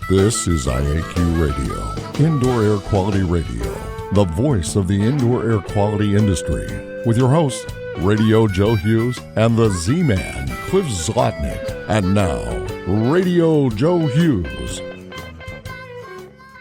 This is IAQ Radio, Indoor Air Quality Radio, the voice of the indoor air quality industry, with your hosts, Radio Joe Hughes and the Z-Man, Cliff Zlotnick. And now, Radio Joe Hughes.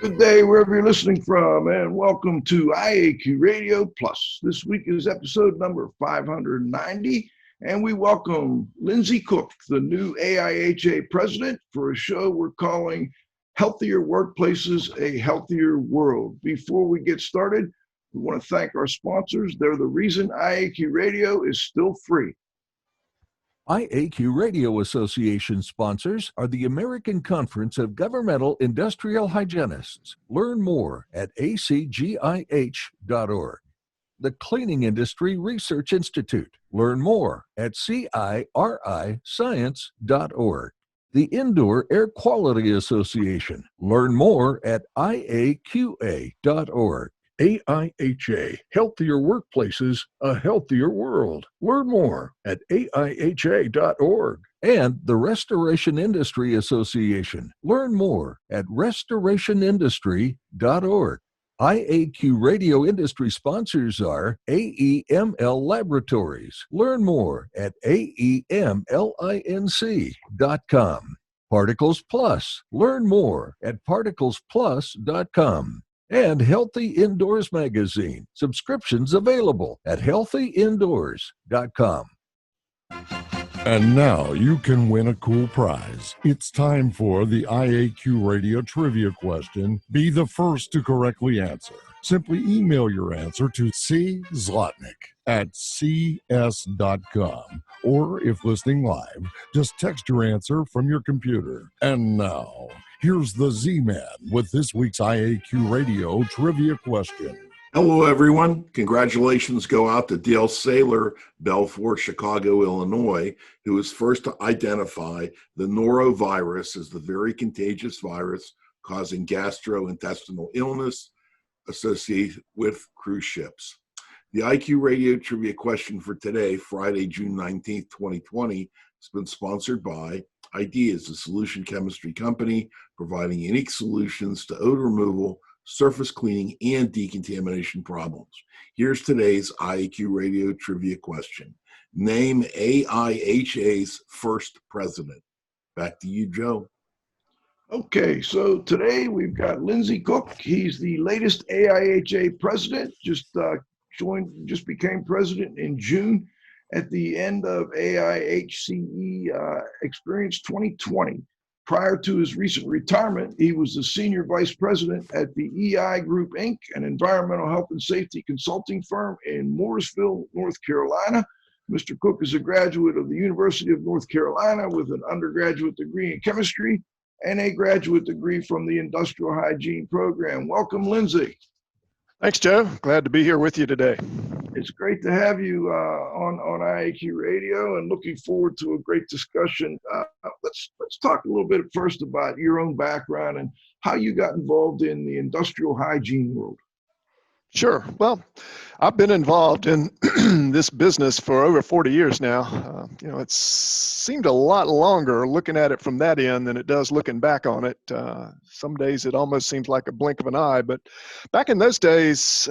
Good day, wherever you're listening from, and welcome to IAQ Radio Plus. This week is episode number 590, and we welcome Lindsay Cook, the new AIHA President, for a show we're calling Healthier Workplaces, a Healthier World. Before we get started, we want to thank our sponsors. They're the reason IAQ Radio is still free. IAQ Radio Association sponsors are the American Conference of Governmental Industrial Hygienists. Learn more at acgih.org. The Cleaning Industry Research Institute. Learn more at ciriscience.org. The Indoor Air Quality Association. Learn more at iaqa.org. AIHA, Healthier Workplaces, a Healthier World. Learn more at aiha.org. And the Restoration Industry Association. Learn more at restorationindustry.org. IAQ Radio industry sponsors are AEML Laboratories. Learn more at aemlinc.com. Particles Plus. Learn more at particlesplus.com. And Healthy Indoors Magazine. Subscriptions available at healthyindoors.com. And now you can win a cool prize. It's time for the IAQ Radio Trivia question. Be the first to correctly answer. Simply email your answer to czlotnick@cs.com. Or if listening live, just text your answer from your computer. And now, here's the Z-Man with this week's IAQ Radio Trivia question. Hello, everyone. Congratulations go out to Dale Saylor, Belfort, Chicago, Illinois, who was first to identify the norovirus as the very contagious virus causing gastrointestinal illness associated with cruise ships. The IQ Radio Trivia question for today, Friday, June 19th, 2020, has been sponsored by Ideas, a solution chemistry company providing unique solutions to odor removal, surface cleaning, and decontamination problems. Here's today's IAQ Radio Trivia question. Name AIHA's first president. Back to you, Joe. Okay, so today we've got Lindsay Cook. He's the latest AIHA president, just became president in June at the end of AIHCE Experience 2020. Prior to his recent retirement, he was the senior vice president at the EI Group, Inc., an environmental health and safety consulting firm in Morrisville, North Carolina. Mr. Cook is a graduate of the University of North Carolina with an undergraduate degree in chemistry and a graduate degree from the Industrial Hygiene program. Welcome, Lindsay. Thanks, Joe. Glad to be here with you today. It's great to have you on IAQ Radio, and looking forward to a great discussion. Let's talk a little bit first about your own background and how you got involved in the industrial hygiene world. Sure. Well, I've been involved in this business for over 40 years now. It seemed a lot longer looking at it from that end than it does looking back on it. Some days it almost seems like a blink of an eye, but back in those days,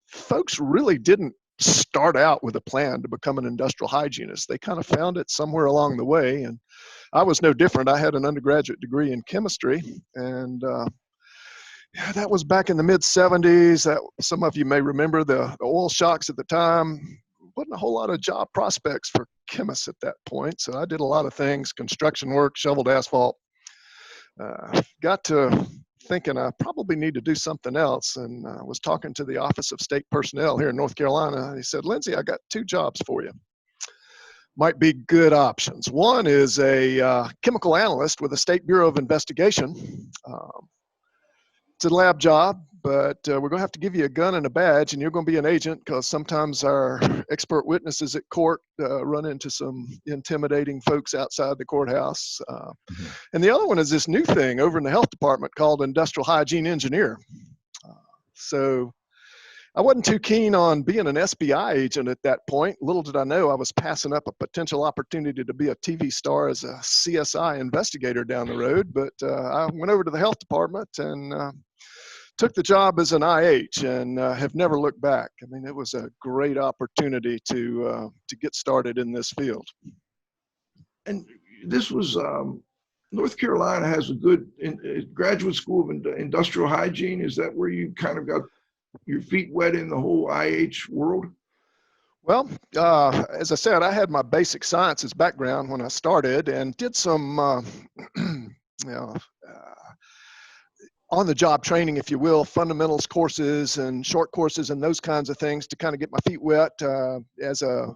folks really didn't start out with a plan to become an industrial hygienist. They kind of found it somewhere along the way, and I was no different. I had an undergraduate degree in chemistry, and that was back in the mid-'70s. That some of you may remember the oil shocks at the time. Wasn't a whole lot of job prospects for chemists at that point, so I did a lot of things, construction work, shoveled asphalt. Got to thinking I probably need to do something else, and was talking to the Office of State Personnel here in North Carolina. He said, Lindsay, I got two jobs for you. Might be good options. One is a chemical analyst with the State Bureau of Investigation. It's a lab job, but we're going to have to give you a gun and a badge, and you're going to be an agent because sometimes our expert witnesses at court run into some intimidating folks outside the courthouse. And the other one is this new thing over in the health department called Industrial Hygiene Engineer. So I wasn't too keen on being an SBI agent at that point. Little did I know I was passing up a potential opportunity to be a TV star as a CSI investigator down the road. But I went over to the health department and took the job as an IH, and have never looked back. I mean, it was a great opportunity to get started in this field. And this was North Carolina has a good graduate school of industrial hygiene. Is that where you kind of got your feet wet in the whole IH world? Well, as I said, I had my basic sciences background when I started, and did some on-the-job training, if you will, fundamentals courses and short courses and those kinds of things to kind of get my feet wet. As a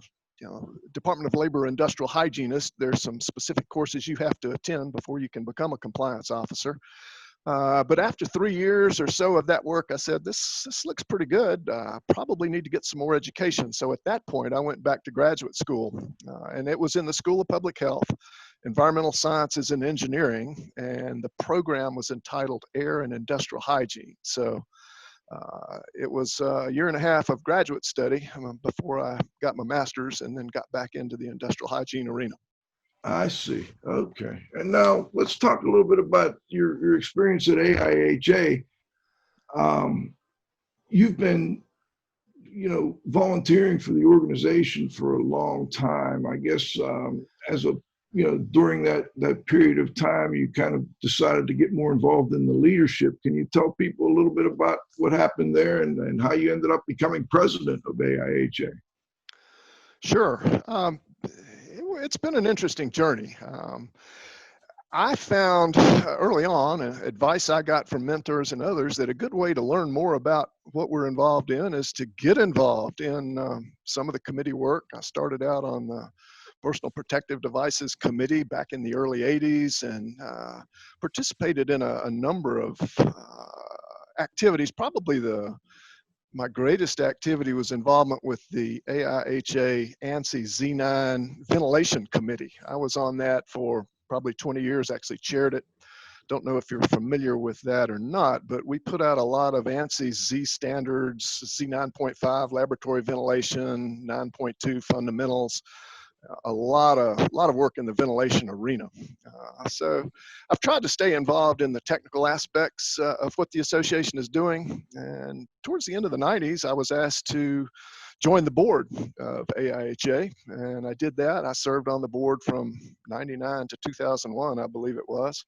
Department of Labor industrial hygienist, there's some specific courses you have to attend before you can become a compliance officer. But after 3 years or so of that work, I said, this looks pretty good. Probably need to get some more education. So at that point, I went back to graduate school, and it was in the School of Public Health, Environmental Sciences and Engineering, and the program was entitled Air and Industrial Hygiene. So it was a year and a half of graduate study before I got my master's, and then got back into the industrial hygiene arena. I see. Okay. And now let's talk a little bit about your experience at AIHA. You've been, volunteering for the organization for a long time. I guess during that period of time, you kind of decided to get more involved in the leadership. Can you tell people a little bit about what happened there and how you ended up becoming president of AIHA? Sure. It's been an interesting journey. I found early on advice I got from mentors and others that a good way to learn more about what we're involved in is to get involved in some of the committee work. I started out on the Personal Protective Devices Committee back in the early 80s and participated in a number of activities. Probably my greatest activity was involvement with the AIHA ANSI Z9 Ventilation Committee. I was on that for probably 20 years, actually chaired it. Don't know if you're familiar with that or not, but we put out a lot of ANSI Z standards, Z9.5 laboratory ventilation, 9.2 fundamentals, a lot of work in the ventilation arena. So I've tried to stay involved in the technical aspects of what the association is doing. And towards the end of the 90s, I was asked to join the board of AIHA, and I did that. I served on the board from 99 to 2001, I believe it was.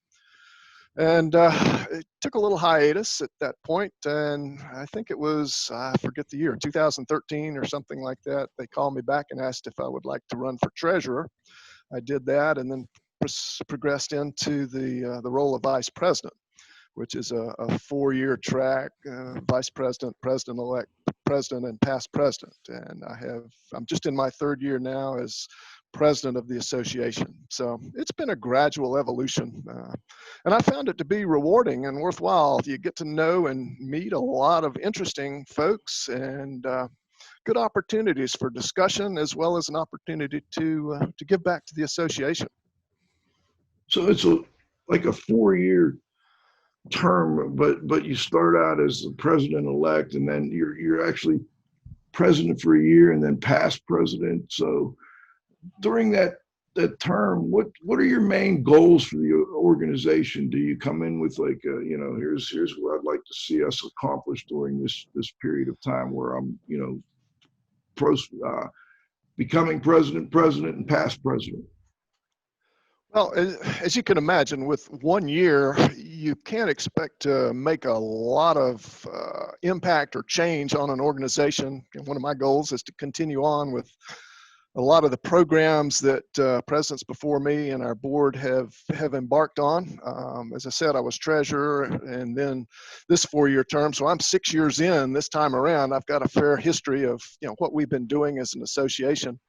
And it took a little hiatus at that point, and I think it was, I forget the year, 2013 or something like that. They called me back and asked if I would like to run for treasurer. I did that, and then progressed into the role of vice president, which is a 4-year track, vice president, president-elect, president, and past president. And I'm just in my 3rd year now as president of the association. So it's been a gradual evolution. And I found it to be rewarding and worthwhile. You get to know and meet a lot of interesting folks and good opportunities for discussion, as well as an opportunity to give back to the association. So it's like a 4-year term, but you start out as the president-elect, and then you're actually president for a year and then past president. So during that term, what are your main goals for the organization? Do you come in with like, here's what I'd like to see us accomplish during this period of time where I'm, becoming president, and past president? Well, as you can imagine, with 1 year, you can't expect to make a lot of impact or change on an organization. And one of my goals is to continue on with a lot of the programs that presidents before me and our board have embarked on. As I said, I was treasurer, and then this 4-year term, so I'm 6 years in this time around. I've got a fair history of what we've been doing as an association.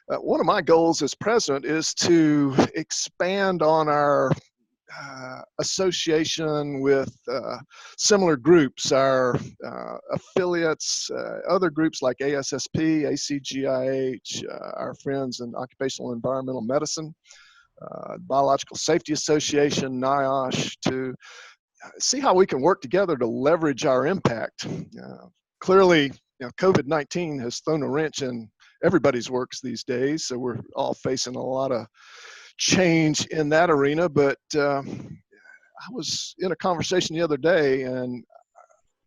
One of my goals as president is to expand on our association with similar groups, our affiliates, other groups like ASSP, ACGIH, our friends in Occupational Environmental Medicine, Biological Safety Association, NIOSH, to see how we can work together to leverage our impact. clearly, COVID-19 has thrown a wrench in everybody's works these days, so we're all facing a lot of change in that arena. But I was in a conversation the other day, and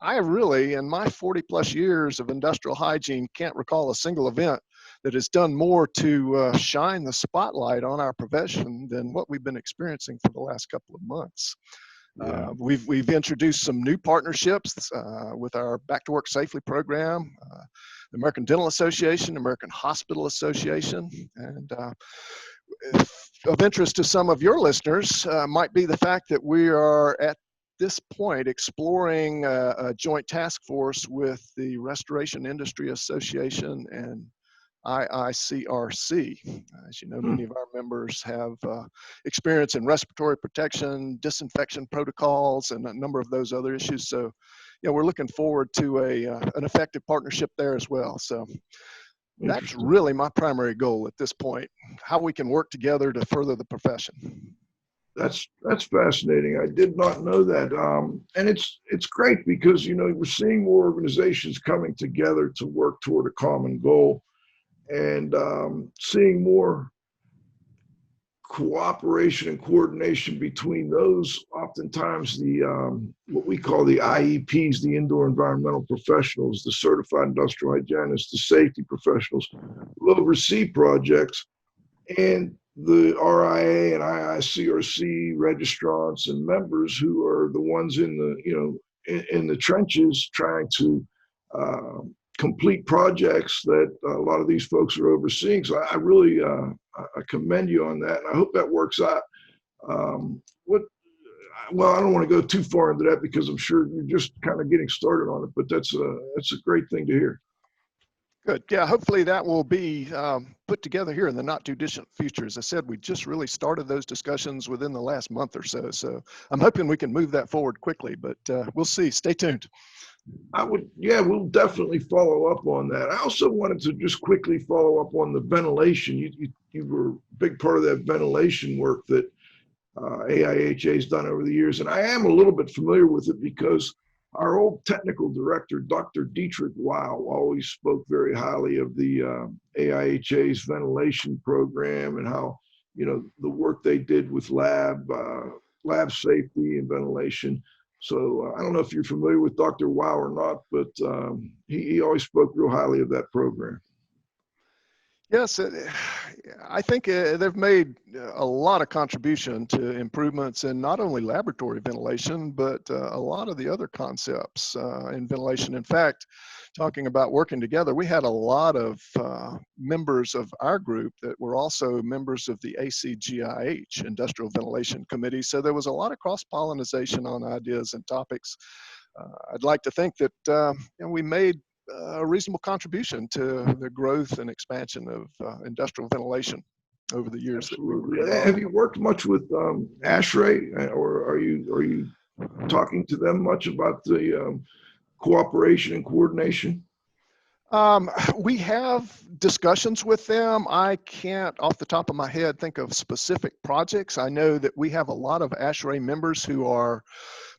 I really, in my 40 plus years of industrial hygiene, can't recall a single event that has done more to shine the spotlight on our profession than what we've been experiencing for the last couple of months. Yeah. We've introduced some new partnerships with our Back to Work Safely program, the American Dental Association, American Hospital Association, and of interest to some of your listeners might be the fact that we are at this point exploring a joint task force with the Restoration Industry Association and IICRC. As you know, many of our members have experience in respiratory protection, disinfection protocols, and a number of those other issues. So, we're looking forward to an effective partnership there as well. So that's really my primary goal at this point, how we can work together to further the profession. That's fascinating. I did not know that. And it's great because, we're seeing more organizations coming together to work toward a common goal, and seeing more cooperation and coordination between those, oftentimes the what we call the IEPs, the indoor environmental professionals, the certified industrial hygienists, the safety professionals who oversee projects, and the RIA and IICRC registrants and members who are the ones in the trenches trying to complete projects that a lot of these folks are overseeing. So I really I commend you on that, and I hope that works out. Well, I don't want to go too far into that because I'm sure you're just kind of getting started on it, but that's a great thing to hear. Good. Yeah, hopefully that will be put together here in the not too distant future. As I said, we just really started those discussions within the last month or so. So I'm hoping we can move that forward quickly, but we'll see. Stay tuned. We'll definitely follow up on that. I also wanted to just quickly follow up on the ventilation. You were a big part of that ventilation work that AIHA has done over the years. And I am a little bit familiar with it because our old technical director, Dr. Dietrich Weil, always spoke very highly of the AIHA's ventilation program and how, the work they did with lab safety and ventilation. So I don't know if you're familiar with Dr. Weil or not, but he always spoke real highly of that program. Yes, I think they've made a lot of contribution to improvements in not only laboratory ventilation, but a lot of the other concepts in ventilation. In fact, talking about working together, we had a lot of members of our group that were also members of the ACGIH, Industrial Ventilation Committee. So there was a lot of cross-pollination on ideas and topics. I'd like to think that we made a reasonable contribution to the growth and expansion of industrial ventilation over the years. Absolutely. Have you worked much with ASHRAE, or are you talking to them much about the cooperation and coordination? We have discussions with them. I can't, off the top of my head, think of specific projects. I know that we have a lot of ASHRAE members who are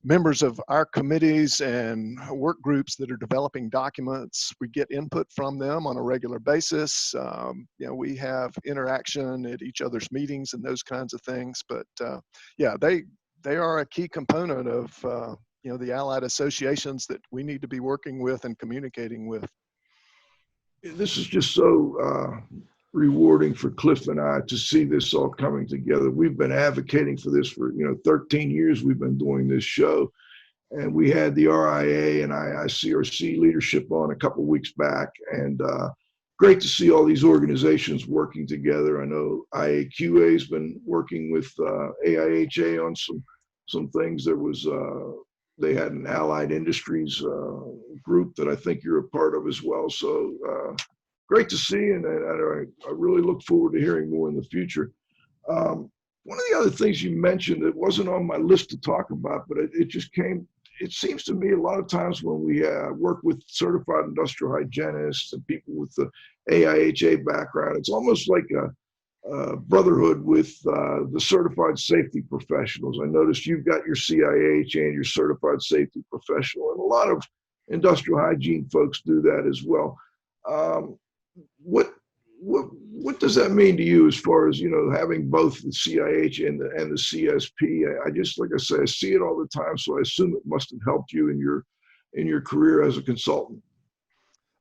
members of our committees and work groups that are developing documents. We get input from them on a regular basis. We have interaction at each other's meetings and those kinds of things. But they are a key component of the allied associations that we need to be working with and communicating with. This is just so rewarding for Cliff and I to see this all coming together. We've been advocating for this for 13 years. We've been doing this show, and we had the RIA and IICRC leadership on a couple of weeks back, and great to see all these organizations working together. I know IAQA has been working with AIHA on some things. There was they had an allied industries group that I think you're a part of as well. So great to see, and I really look forward to hearing more in the future. One of the other things you mentioned that wasn't on my list to talk about, but it just came, it seems to me a lot of times when we work with certified industrial hygienists and people with the AIHA background, it's almost like a brotherhood with the certified safety professionals. I noticed you've got your CIHA and your certified safety professional, and a lot of industrial hygiene folks do that as well. Um, what what does that mean to you as far as, having both the CIH and the CSP? I just, like I say, I see it all the time, so I assume it must have helped you in your career as a consultant.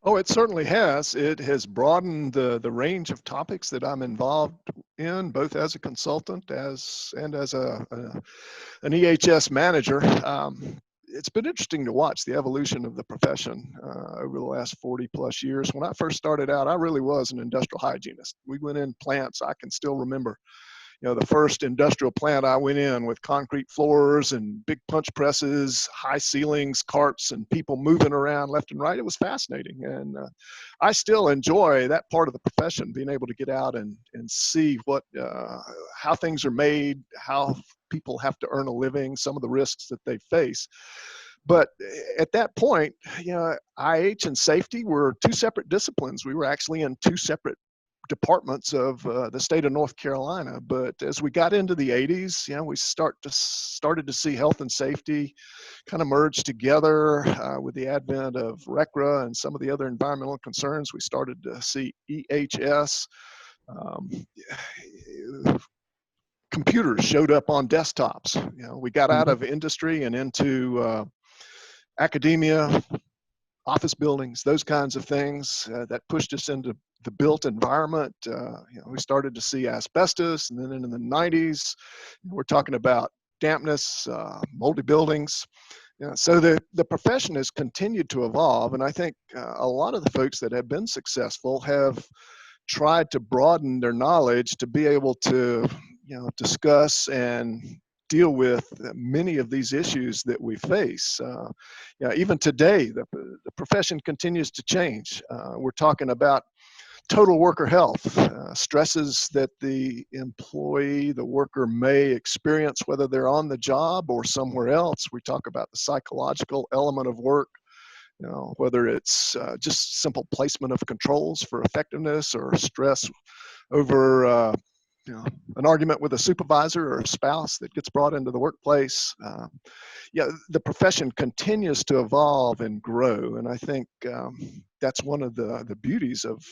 Oh, it certainly has. It has broadened the range of topics that I'm involved in, both as a consultant and as an EHS manager. It's been interesting to watch the evolution of the profession over the last 40 plus years. When I first started out, I really was an industrial hygienist. We went in plants. I can still remember, the first industrial plant I went in with concrete floors and big punch presses, high ceilings, carts, and people moving around left and right. It was fascinating. And I still enjoy that part of the profession, being able to get out and see how things are made, how people have to earn a living, some of the risks that they face. But at that point, IH and safety were two separate disciplines. We were actually in two separate departments of the state of North Carolina. But as we got into the 80s, we started to see health and safety kind of merge together with the advent of RECRA and some of the other environmental concerns. We started to see EHS. Computers showed up on desktops. We got out of industry and into academia, office buildings, those kinds of things that pushed us into the built environment. We started to see asbestos, and then in the 90s, we're talking about dampness, moldy buildings. So the profession has continued to evolve, and I think a lot of the folks that have been successful have tried to broaden their knowledge to be able to discuss and deal with many of these issues that we face. Even today, the profession continues to change. We're talking about total worker health, stresses that the employee, the worker may experience, whether they're on the job or somewhere else. We talk about the psychological element of work, whether it's just simple placement of controls for effectiveness or stress over an argument with a supervisor or a spouse that gets brought into the workplace. The profession continues to evolve and grow. And I think that's one of the beauties of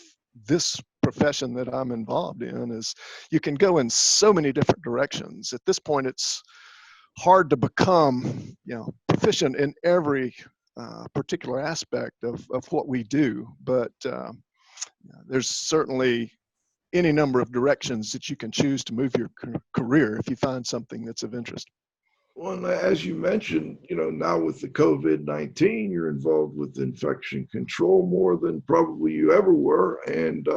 this profession that I'm involved in, is you can go in so many different directions. At this point, it's hard to become, proficient in every particular aspect of what we do. But there's certainly any number of directions that you can choose to move your career if you find something that's of interest. Well, and as you mentioned, now with the COVID-19, you're involved with infection control more than probably you ever were, and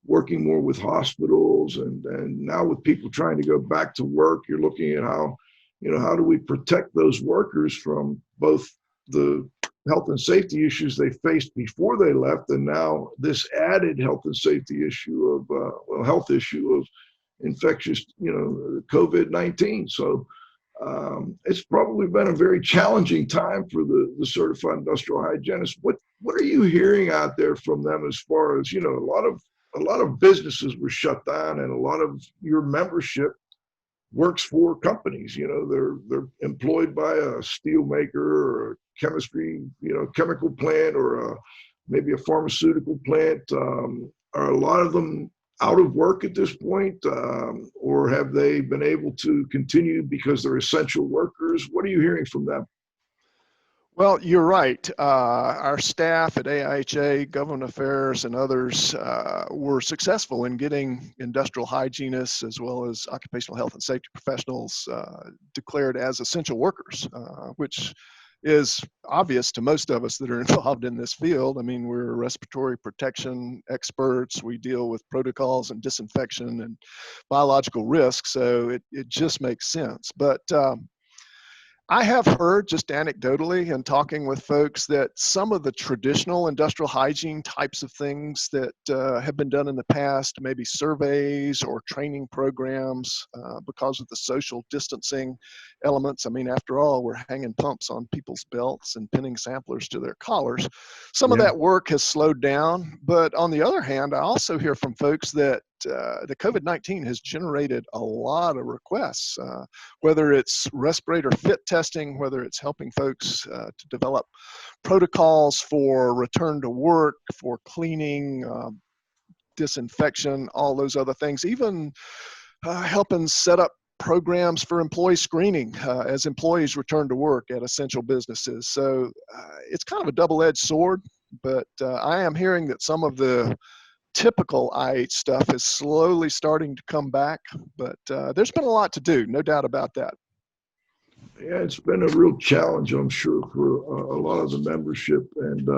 working more with hospitals, and now with people trying to go back to work, you're looking at how do we protect those workers from both the health and safety issues they faced before they left, and now this added health and safety issue of health issue of infectious, COVID-19. So it's probably been a very challenging time for the certified industrial hygienist. What are you hearing out there from them as far as, a lot of businesses were shut down, and a lot of your membership works for companies. They're employed by a steel maker or a chemical plant, or maybe a pharmaceutical plant. Are a lot of them out of work at this point, or have they been able to continue because they're essential workers? What are you hearing from them? Well, you're right. Our staff at AIHA, Government Affairs, and others were successful in getting industrial hygienists as well as occupational health and safety professionals declared as essential workers, which is obvious to most of us that are involved in this field. I mean, we're respiratory protection experts. We deal with protocols and disinfection and biological risks, so it just makes sense. But I have heard, just anecdotally and talking with folks, that some of the traditional industrial hygiene types of things that have been done in the past, maybe surveys or training programs, because of the social distancing elements. I mean, after all, we're hanging pumps on people's belts and pinning samplers to their collars. Some of that work has slowed down. But on the other hand, I also hear from folks that the COVID-19 has generated a lot of requests, whether it's respirator fit testing, whether it's helping folks to develop protocols for return to work, for cleaning, disinfection, all those other things, even helping set up programs for employee screening as employees return to work at essential businesses. So it's kind of a double-edged sword, but I am hearing that some of the typical IH stuff is slowly starting to come back, but there's been a lot to do, no doubt about that. Yeah, it's been a real challenge, I'm sure, for a lot of the membership. And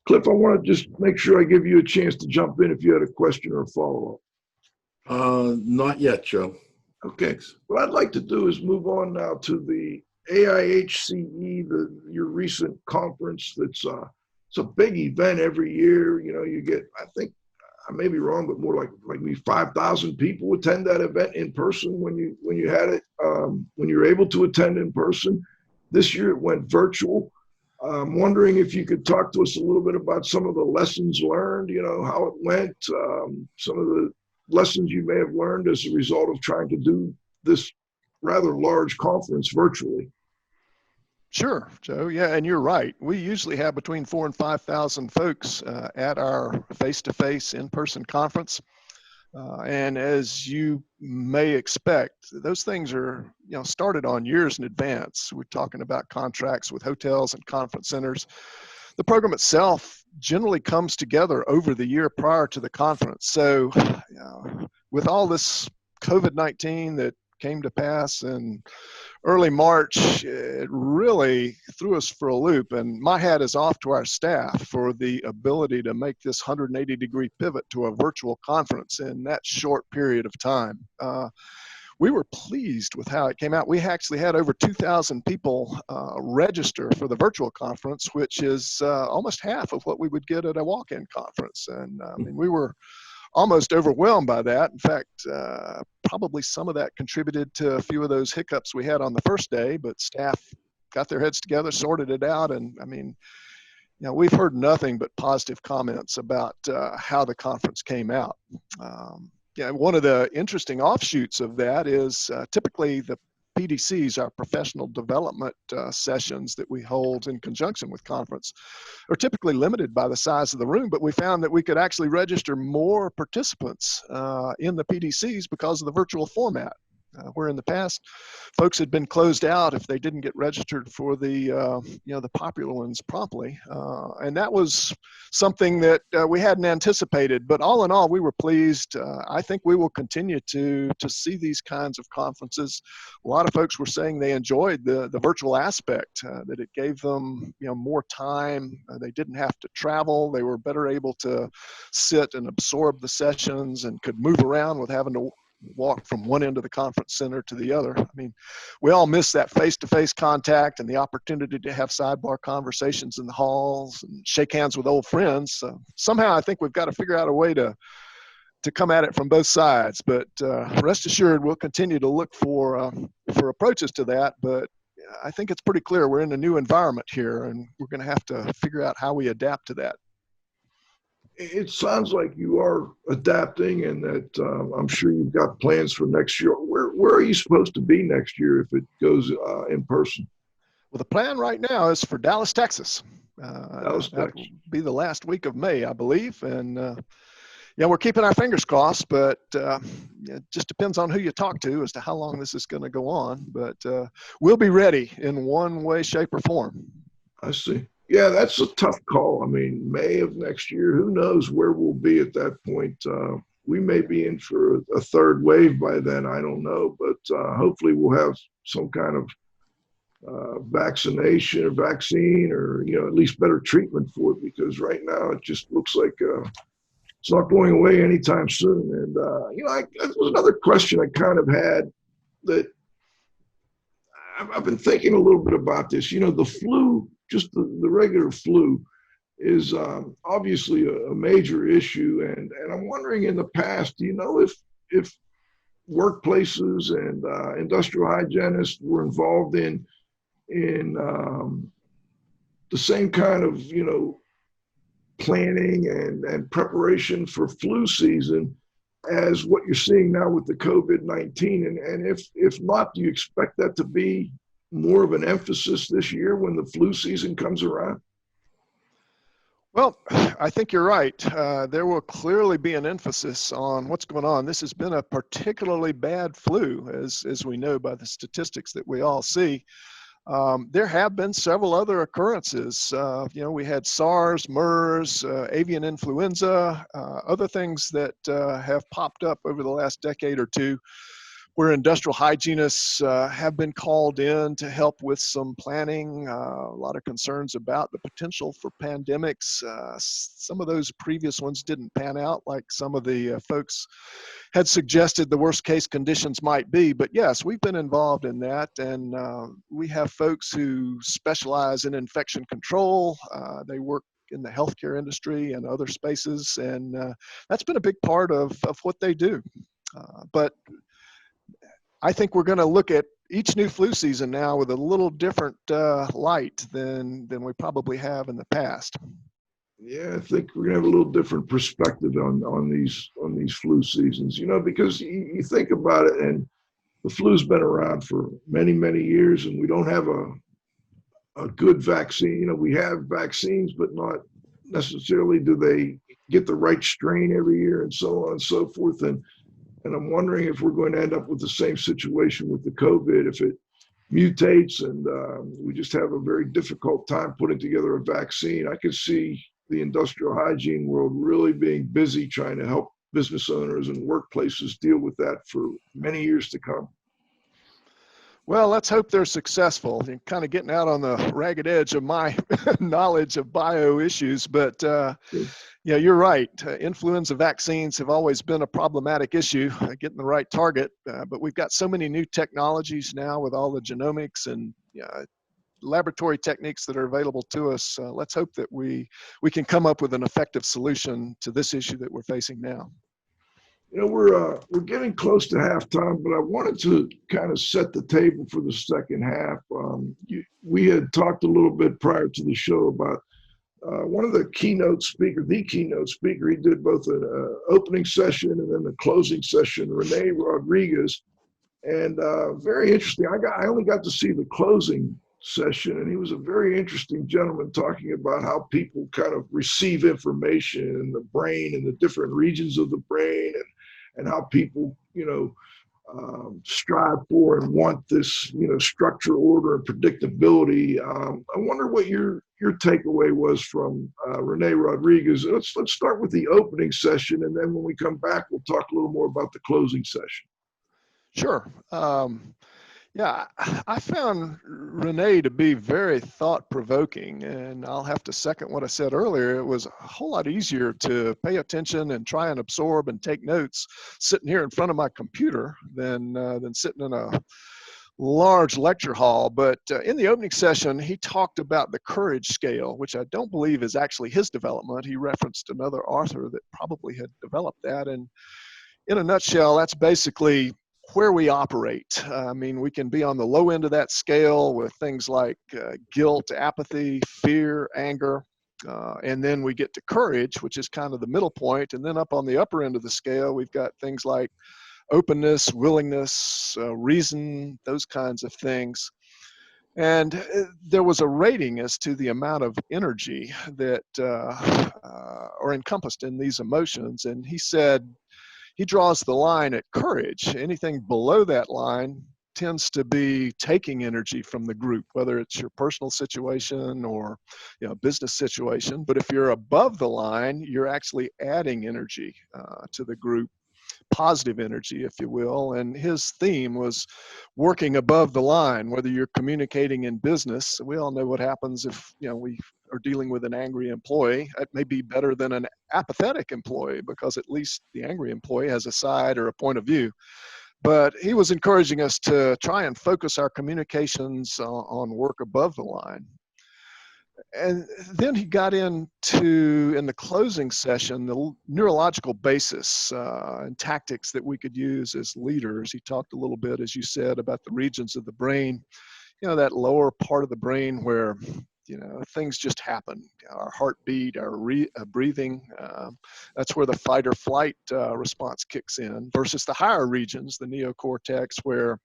Cliff, I want to just make sure I give you a chance to jump in if you had a question or a follow-up. Not yet, Joe. Okay. What I'd like to do is move on now to the AIHCE, your recent conference. It's a big event every year. You know, you get, I think, I may be wrong, but more like maybe 5,000 people attend that event in person when you had it, when you were able to attend in person. This year it went virtual. I'm wondering if you could talk to us a little bit about some of the lessons learned, you know, how it went, some of the lessons you may have learned as a result of trying to do this rather large conference virtually. Sure, Joe. Yeah, and you're right. We usually have between 4,000 and 5,000 folks at our face-to-face in-person conference. And as you may expect, those things are, you know, started on years in advance. We're talking about contracts with hotels and conference centers. The program itself generally comes together over the year prior to the conference. So with all this COVID-19 that came to pass in early March, it really threw us for a loop. And my hat is off to our staff for the ability to make this 180-degree pivot to a virtual conference in that short period of time. We were pleased with how it came out. We actually had over 2,000 people register for the virtual conference, which is almost half of what we would get at a walk-in conference. And I mean, we were almost overwhelmed by that. In fact, probably some of that contributed to a few of those hiccups we had on the first day, but staff got their heads together, sorted it out. And I mean, you know, we've heard nothing but positive comments about how the conference came out. Yeah, one of the interesting offshoots of that is typically the PDCs, our professional development sessions that we hold in conjunction with conference, are typically limited by the size of the room, but we found that we could actually register more participants in the PDCs because of the virtual format. Where in the past, folks had been closed out if they didn't get registered for the, you know, the popular ones promptly. And that was something that we hadn't anticipated. But all in all, we were pleased. I think we will continue to see these kinds of conferences. A lot of folks were saying they enjoyed the virtual aspect, that it gave them, you know, more time. They didn't have to travel. They were better able to sit and absorb the sessions and could move around with having to walk from one end of the conference center to the other. I mean, we all miss that face-to-face contact and the opportunity to have sidebar conversations in the halls and shake hands with old friends. So somehow I think we've got to figure out a way to come at it from both sides. But rest assured, we'll continue to look for approaches to that. But I think it's pretty clear we're in a new environment here, and we're going to have to figure out how we adapt to that. It sounds like you are adapting, and that I'm sure you've got plans for next year. Where are you supposed to be next year if it goes in person? Well, the plan right now is for Dallas, Texas. Dallas, That Texas. will be the last week of May, I believe. And yeah, we're keeping our fingers crossed, but it just depends on who you talk to as to how long this is going to go on. But we'll be ready in one way, shape, or form. I see. Yeah, that's a tough call. I mean, May of next year, who knows where we'll be at that point. We may be in for a third wave by then. I don't know, but hopefully we'll have some kind of vaccination or vaccine, or, you know, at least better treatment for it, because right now it just looks like it's not going away anytime soon. And, you know, there was another question I kind of had that I've been thinking a little bit about this. You know, the flu, just the regular flu, is obviously a major issue. And I'm wondering, in the past, do you know if workplaces and industrial hygienists were involved in the same kind of, you know, planning and preparation for flu season as what you're seeing now with the COVID-19? And if not, do you expect that to be more of an emphasis this year when the flu season comes around? Well, I think you're right. There will clearly be an emphasis on what's going on. This has been a particularly bad flu, as we know by the statistics that we all see. There have been several other occurrences. We had SARS, MERS, avian influenza, other things that have popped up over the last decade or two, where industrial hygienists have been called in to help with some planning, a lot of concerns about the potential for pandemics. Some of those previous ones didn't pan out like some of the folks had suggested the worst case conditions might be. But yes, we've been involved in that, and we have folks who specialize in infection control. They work in the healthcare industry and other spaces, and that's been a big part of what they do. But I think we're going to look at each new flu season now with a little different light than we probably have in the past. Yeah, I think we're gonna have a little different perspective on these flu seasons. Because you think about it, and the flu's been around for many, many years, and we don't have a good vaccine. We have vaccines, but not necessarily do they get the right strain every year, and so on and so forth. And I'm wondering if we're going to end up with the same situation with the COVID, if it mutates and we just have a very difficult time putting together a vaccine. I could see the industrial hygiene world really being busy trying to help business owners and workplaces deal with that for many years to come. Well, let's hope they're successful. You're kind of getting out on the ragged edge of my knowledge of bio issues, but yeah, you're right. Influenza vaccines have always been a problematic issue, getting the right target. But we've got so many new technologies now with all the genomics and laboratory techniques that are available to us. Let's hope that we can come up with an effective solution to this issue that we're facing now. We're getting close to halftime, but I wanted to kind of set the table for the second half. We had talked a little bit prior to the show about one of the keynote speaker, he did both an opening session and then the closing session, Rene Rodriguez. And very interesting. I only got to see the closing session, and he was a very interesting gentleman talking about how people kind of receive information in the brain and the different regions of the brain, and how people, strive for and want this, structure, order, and predictability. I wonder what your takeaway was from Rene Rodriguez. Let's start with the opening session, and then when we come back, we'll talk a little more about the closing session. Sure. Yeah, I found Rene to be very thought-provoking, and I'll have to second what I said earlier. It was a whole lot easier to pay attention and try and absorb and take notes sitting here in front of my computer than sitting in a large lecture hall. But in the opening session, he talked about the courage scale, which I don't believe is actually his development. He referenced another author that probably had developed that. And in a nutshell, that's basically where we operate. I mean, we can be on the low end of that scale with things like guilt, apathy, fear, anger, and then we get to courage, which is kind of the middle point. And then up on the upper end of the scale, we've got things like openness, willingness, reason, those kinds of things. And there was a rating as to the amount of energy that are encompassed in these emotions. And he said, he draws the line at courage. Anything below that line tends to be taking energy from the group, whether it's your personal situation or business situation. But if you're above the line, you're actually adding energy to the group, positive energy, if you will. And his theme was working above the line, whether you're communicating in business. We all know what happens if we are dealing with an angry employee. It may be better than an apathetic employee, because at least the angry employee has a side or a point of view. But he was encouraging us to try and focus our communications on work above the line. And then he got into, in the closing session, the neurological basis and tactics that we could use as leaders. He talked a little bit, as you said, about the regions of the brain, that lower part of the brain where things just happen. Our heartbeat, our breathing, that's where the fight or flight response kicks in, versus the higher regions, the neocortex, where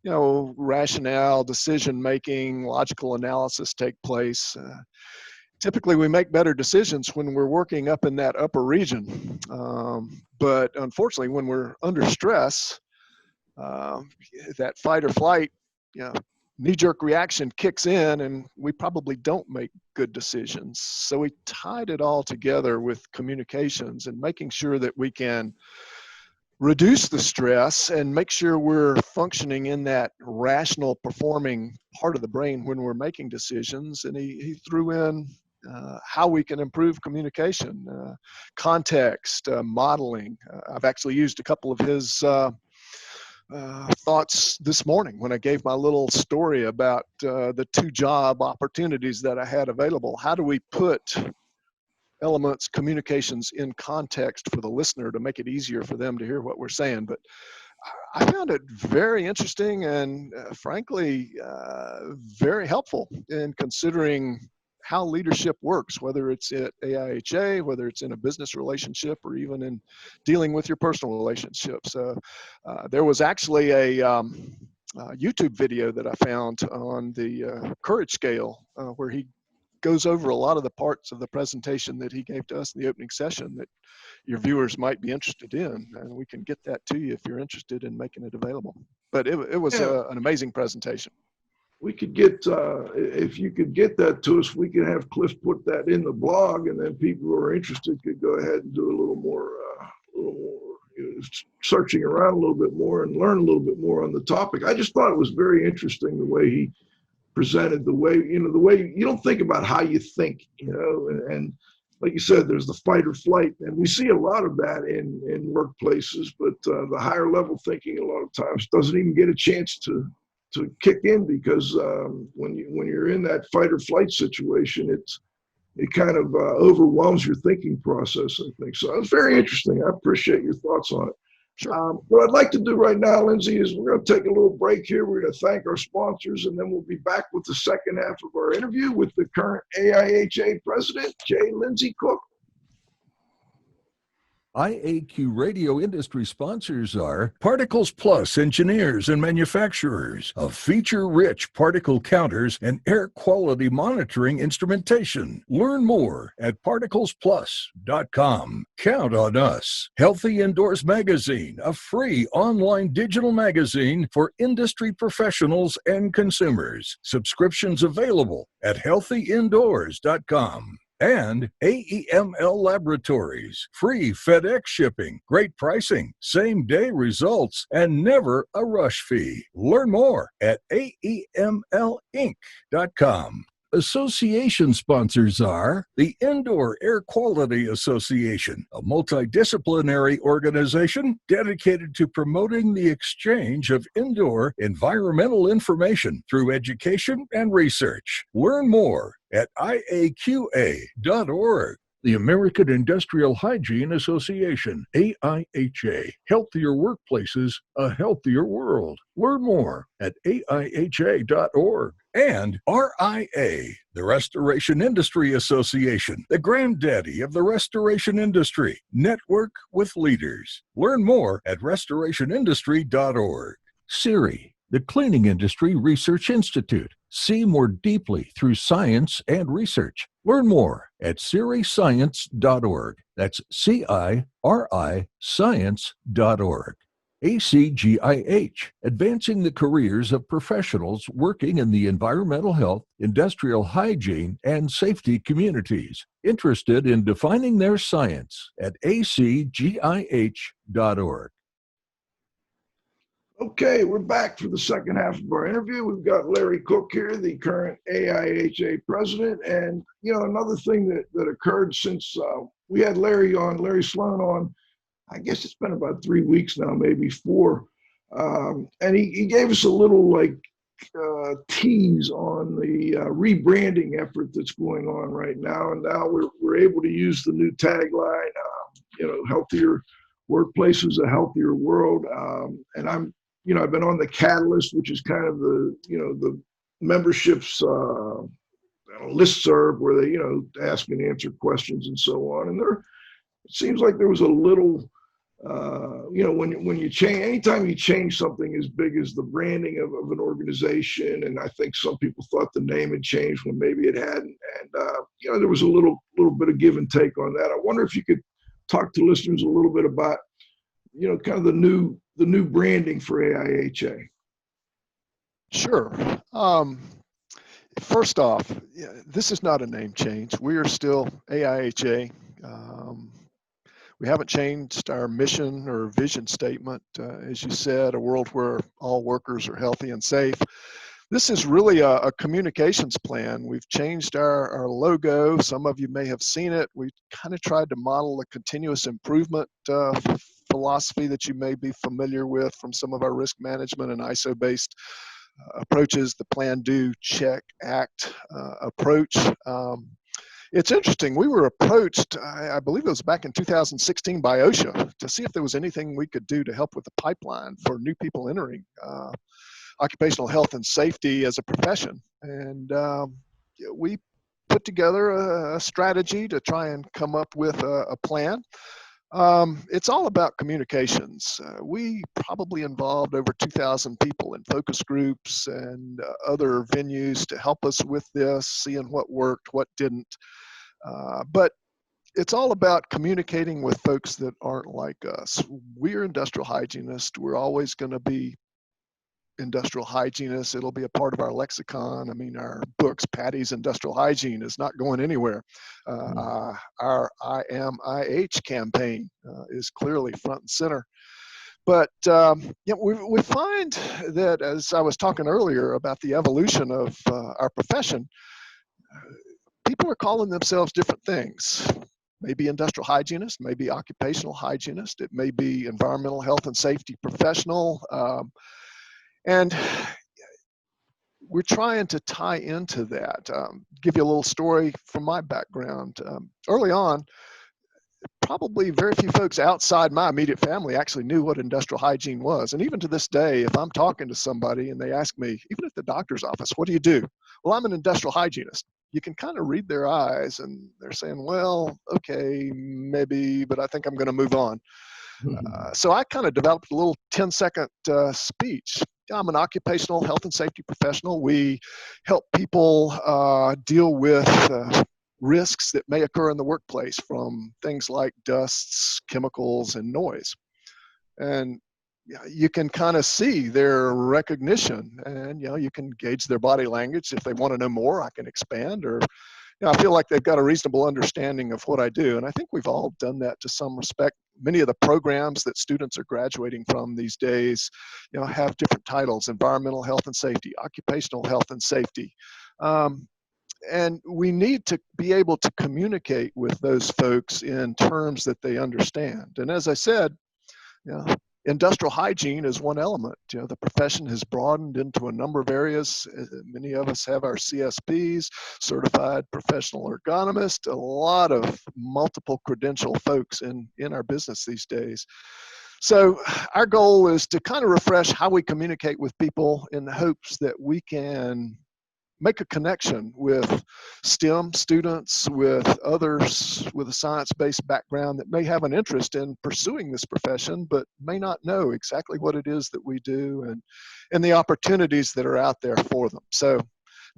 rationale, decision making, logical analysis take place. Typically, we make better decisions when we're working up in that upper region. But unfortunately, when we're under stress, that fight or flight, knee-jerk reaction kicks in, and we probably don't make good decisions. So we tied it all together with communications and making sure that we can reduce the stress and make sure we're functioning in that rational performing part of the brain when we're making decisions. And he threw in how we can improve communication, context, modeling. I've actually used a couple of his thoughts this morning when I gave my little story about the 2 job opportunities that I had available. How do we put elements, communications in context for the listener to make it easier for them to hear what we're saying? But I found it very interesting and frankly, very helpful in considering how leadership works, whether it's at AIHA, whether it's in a business relationship, or even in dealing with your personal relationships. There was actually a YouTube video that I found on the courage scale where he goes over a lot of the parts of the presentation that he gave to us in the opening session that your viewers might be interested in, and we can get that to you if you're interested in making it available. But it was an amazing presentation. We could get, if you could get that to us, we could have Cliff put that in the blog, and then people who are interested could go ahead and do a little more searching around a little bit more and learn a little bit more on the topic. I just thought it was very interesting the way he presented, the way you don't think about how you think, and like you said, there's the fight or flight, and we see a lot of that in workplaces, but the higher level thinking a lot of times doesn't even get a chance to kick in, because when you're in that fight or flight situation, it kind of overwhelms your thinking process, I think. So it's very interesting. I appreciate your thoughts on it. Sure. What I'd like to do right now, Lindsay, is we're going to take a little break here. We're going to thank our sponsors, and then we'll be back with the second half of our interview with the current AIHA President J. Lindsay Cook. Iaqradio industry sponsors are Particles Plus engineers and manufacturers of feature-rich particle counters and air quality monitoring instrumentation. Learn more at particlesplus.com. Count on us. Healthy Indoors Magazine, a free online digital magazine for industry professionals and consumers. Subscriptions available at healthyindoors.com. And AEML Laboratories, free FedEx shipping, great pricing, same-day results, and never a rush fee. Learn more at AEMLinc.com. Association sponsors are the Indoor Air Quality Association, a multidisciplinary organization dedicated to promoting the exchange of indoor environmental information through education and research. Learn more at IAQA.org. The American Industrial Hygiene Association, AIHA, Healthier Workplaces, a Healthier World. Learn more at AIHA.org. And RIA, the Restoration Industry Association, the granddaddy of the restoration industry. Network with leaders. Learn more at restorationindustry.org. SIRI, the Cleaning Industry Research Institute. See more deeply through science and research. Learn more at ciriscience.org. That's CIRI science.org. ACGIH, advancing the careers of professionals working in the environmental health, industrial hygiene, and safety communities. Interested in defining their science at acgih.org. Okay, we're back for the second half of our interview. We've got Larry Cook here, the current AIHA president. And, another thing that occurred since we had Larry Sloan on, I guess it's been about 3 weeks now, maybe 4. And he gave us a little tease on the rebranding effort that's going on right now. And now we're able to use the new tagline, healthier workplaces, a healthier world. And I've been on the Catalyst, which is kind of the membership's listserv where they, ask and answer questions and so on. And it seems like there was a little, when you change, anytime you change something as big as the branding of an organization, and I think some people thought the name had changed when maybe it hadn't, and there was a little bit of give and take on that. I wonder if you could talk to listeners a little bit about, kind of the new branding for AIHA. Sure. First off, this is not a name change. We are still AIHA. We haven't changed our mission or vision statement. As you said, a world where all workers are healthy and safe. This is really a communications plan. We've changed our logo. Some of you may have seen it. We kind of tried to model a continuous improvement philosophy that you may be familiar with from some of our risk management and ISO-based approaches, the plan, do, check, act approach. It's interesting. We were approached, I believe it was back in 2016 by OSHA to see if there was anything we could do to help with the pipeline for new people entering occupational health and safety as a profession. And we put together a strategy to try and come up with a plan. It's all about communications. We probably involved over 2,000 people in focus groups and other venues to help us with this, seeing what worked, what didn't. But it's all about communicating with folks that aren't like us. We're industrial hygienists. We're always going to be industrial hygienists. It'll be a part of our lexicon. I mean, our books, Patty's Industrial Hygiene, is not going anywhere. Our I Am IH campaign is clearly front and center. But we find that, as I was talking earlier about the evolution of our profession, people are calling themselves different things. Maybe industrial hygienist, maybe occupational hygienist, it may be environmental health and safety professional. And we're trying to tie into that. Give you a little story from my background. Early on, probably very few folks outside my immediate family actually knew what industrial hygiene was. And even to this day, if I'm talking to somebody and they ask me, even at the doctor's office, what do you do? Well, I'm an industrial hygienist. You can kind of read their eyes and they're saying, well, okay, maybe, but I think I'm going to move on. So I kind of developed a little 10-second speech. I'm an occupational health and safety professional. We help people deal with risks that may occur in the workplace from things like dusts, chemicals, and noise. And you can kind of see their recognition, and you can gauge their body language. If they want to know more, I can expand, or I feel like they've got a reasonable understanding of what I do. And I think we've all done that to some respect. Many of the programs that students are graduating from these days, have different titles: environmental health and safety, occupational health and safety. And we need to be able to communicate with those folks in terms that they understand. And as I said, industrial hygiene is one element. The profession has broadened into a number of areas. Many of us have our CSPs, certified professional ergonomist, a lot of multiple credential folks in our business these days. So our goal is to kind of refresh how we communicate with people in the hopes that we can make a connection with STEM students, with others with a science-based background that may have an interest in pursuing this profession, but may not know exactly what it is that we do and the opportunities that are out there for them. So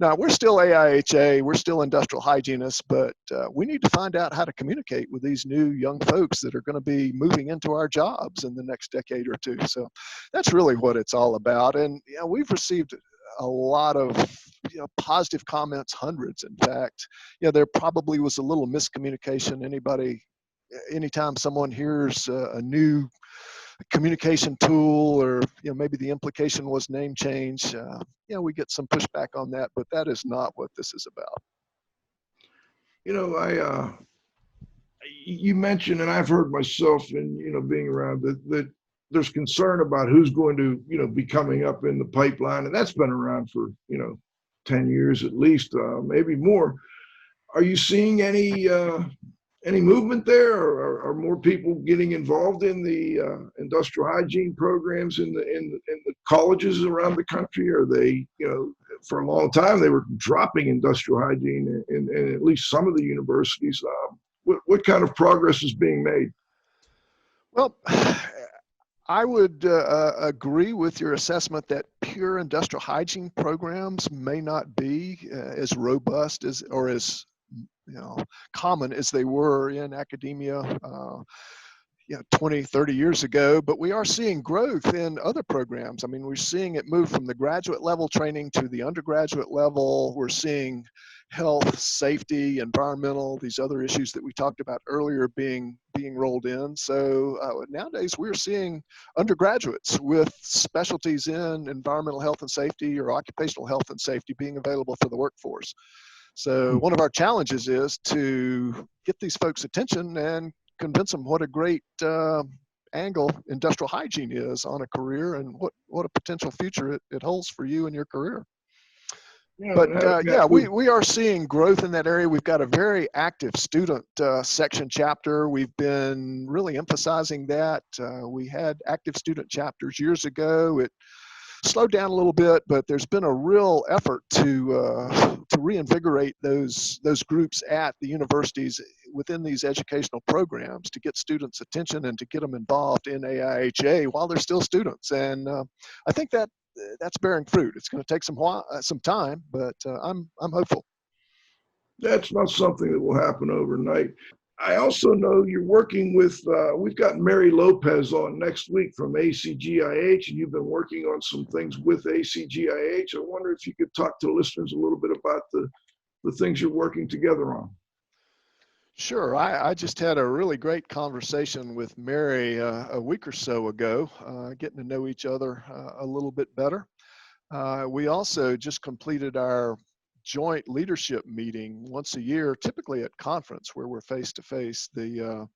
now we're still AIHA, we're still industrial hygienists, but we need to find out how to communicate with these new young folks that are going to be moving into our jobs in the next decade or two. So that's really what it's all about. And we've received a lot of positive comments, hundreds in fact. There probably was a little miscommunication. Anytime someone hears a new communication tool, or maybe the implication was name change, we get some pushback on that, but that is not what this is about. You mentioned, and I've heard myself in being around that there's concern about who's going to be coming up in the pipeline, and that's been around for 10 years at least, maybe more. Are you seeing any movement there, or are more people getting involved in the industrial hygiene programs in the colleges around the country? Are they for a long time, they were dropping industrial hygiene in at least some of the universities. What kind of progress is being made? Well, I would agree with your assessment that pure industrial hygiene programs may not be as robust as or as common as they were in academia 20, 30 years ago, but we are seeing growth in other programs. I mean, we're seeing it move from the graduate level training to the undergraduate level. We're seeing health, safety, environmental, these other issues that we talked about earlier being rolled in. So nowadays we're seeing undergraduates with specialties in environmental health and safety or occupational health and safety being available for the workforce. So one of our challenges is to get these folks' attention and convince them what a great angle industrial hygiene is on a career and what a potential future it holds for you and your career. Yeah, But we are seeing growth in that area. We've got a very active student section chapter. We've been really emphasizing that. We had active student chapters years ago. It slowed down a little bit, but there's been a real effort to reinvigorate those groups at the universities within these educational programs to get students' attention and to get them involved in AIHA while they're still students. And I think that's bearing fruit. It's going to take some time, but I'm hopeful. That's not something that will happen overnight. I also know you're working with, we've got Mary Lopez on next week from ACGIH, and you've been working on some things with ACGIH. I wonder if you could talk to listeners a little bit about the things you're working together on. Sure. I just had a really great conversation with Mary a week or so ago, getting to know each other a little bit better. We also just completed our joint leadership meeting once a year, typically at conference where we're face-to-face. The